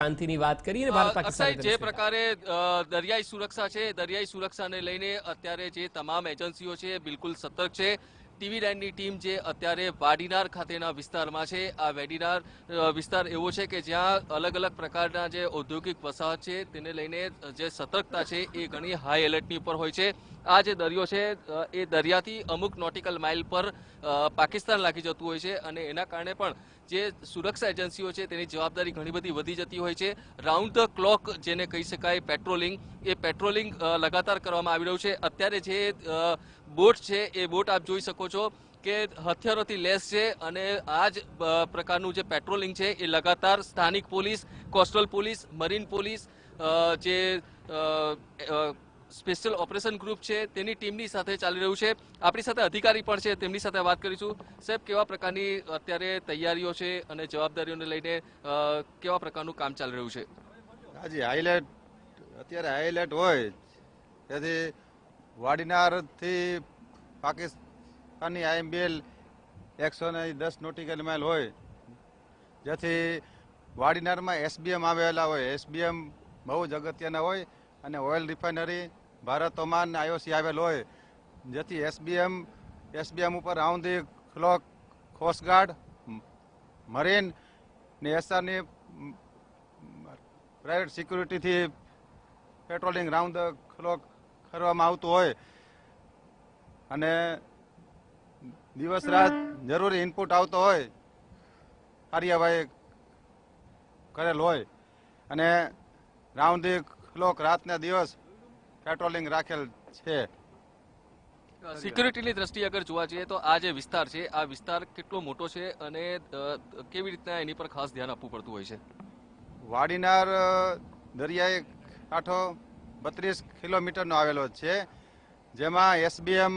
શાંતિની વાત કરી અને ભારત પાકિસ્તાન જે પ્રકારે દરિયાઈ સુરક્ષા છે, દરિયાઈ સુરક્ષાને લઈને અત્યારે જે તમામ એજન્સીઓ છે બિલકુલ સતર્ક છે. TV9ની ટીમ જે અત્યારે વાડીનાર ખાતેના વિસ્તારમાં છે, આ વાડીનાર વિસ્તાર એવો છે કે જ્યાં અલગ અલગ પ્રકારના જે ઔદ્યોગિક વસાહત છે તેને લઈને જે સતર્કતા છે એ ઘણી હાઈ એલર્ટની ઉપર હોય છે. આ જે દરિયો છે એ દરિયાથી અમુક નોટિકલ માઇલ પર પાકિસ્તાન લાગી જતું હોય છે અને એના કારણે પણ જે સુરક્ષા એજન્સીઓ છે તેની જવાબદારી ઘણી બધી વધી જતી હોય છે. રાઉન્ડ ધ ક્લોક જેને કહી શકાય પેટ્રોલિંગ, એ પેટ્રોલિંગ લગાતાર કરવામાં આવી રહ્યું છે. અત્યારે જે બોટ છે એ બોટ આપ જોઈ શકો છો કે હથિયારોથી લેસ છે અને આ જ પ્રકારનું જે પેટ્રોલિંગ છે એ લગાતાર સ્થાનિક police, coastal police, marine police, જે સ્પેશિયલ ઓપરેશન ગ્રુપ છે તેની ટીમની સાથે ચાલી રહ્યું છે. આપણી સાથે અધિકારી પણ છે, તેમની સાથે વાત કરીશું. સાહેબ, કેવા પ્રકારની અત્યારે તૈયારીઓ છે અને જવાબદારીઓને લઈને કેવા પ્રકારનું કામ ચાલી રહ્યું છે? હાજી, હાઈલાઇટ અત્યારે હાઈલાઇટ હોય તેથી વાડીનારથી પાકિસ્તાનની IMBL 110 નોટિકલ માઇલ હોય, જેથી વાડીનારમાં SBM આવેલા હોય. SBM બહુ જ અગત્યના હોય અને oil refinery Bharat, Oman, IOC આવેલ હોય, જેથી SBM ઉપર round the clock coast guard, marine ને SRની પ્રાઇવેટ સિક્યુરિટીથી પેટ્રોલિંગ રાઉન્ડ ધ ક્લોક કરવામાં આવતું હોય અને દિવસ રાત જરૂરી ઇનપુટ આવતો હોય, કાર્યવાહી કરેલ હોય અને રાઉન્ડ ધી ક્લોક રાતના દિવસ પેટ્રોલિંગ રાખેલ છે. સિક્યુરિટીની દ્રષ્ટિએ અગર જોવા જઈએ તો આ જે વિસ્તાર છે, આ વિસ્તાર કેટલો મોટો છે અને કેવી રીતના એની પર ખાસ ધ્યાન આપવું પડતું હોય છે? વાડીનાર દરિયાઈ કાંઠો 32 કિલોમીટરનો આવેલો છે, જેમાં SBM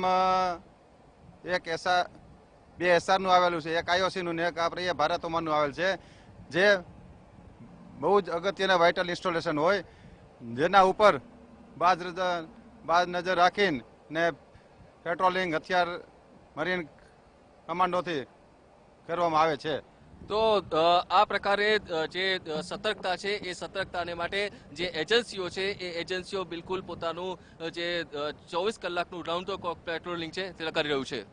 બે SRનું આવેલું છે, એક IOCનું ને એક આપણે ભારત ઓમાનનું આવેલ છે, જે બહુ જ અગત્યના વાઇટલ ઇન્સ્ટોલેશન હોય, જેના ઉપર બાજ નજર રાખીને ને પેટ્રોલિંગ હથિયાર મરીન કમાન્ડોથી કરવામાં આવે છે. તો આ પ્રકારે જે સતર્કતા છે એ સતર્કતાને માટે જે એજન્સીઓ છે એ એજન્સીઓ બિલકુલ પોતાનું જે 24 કલાકનું રાઉન્ડ ધ ક્લોક પેટ્રોલિંગ છે તે કરી રહ્યું છે.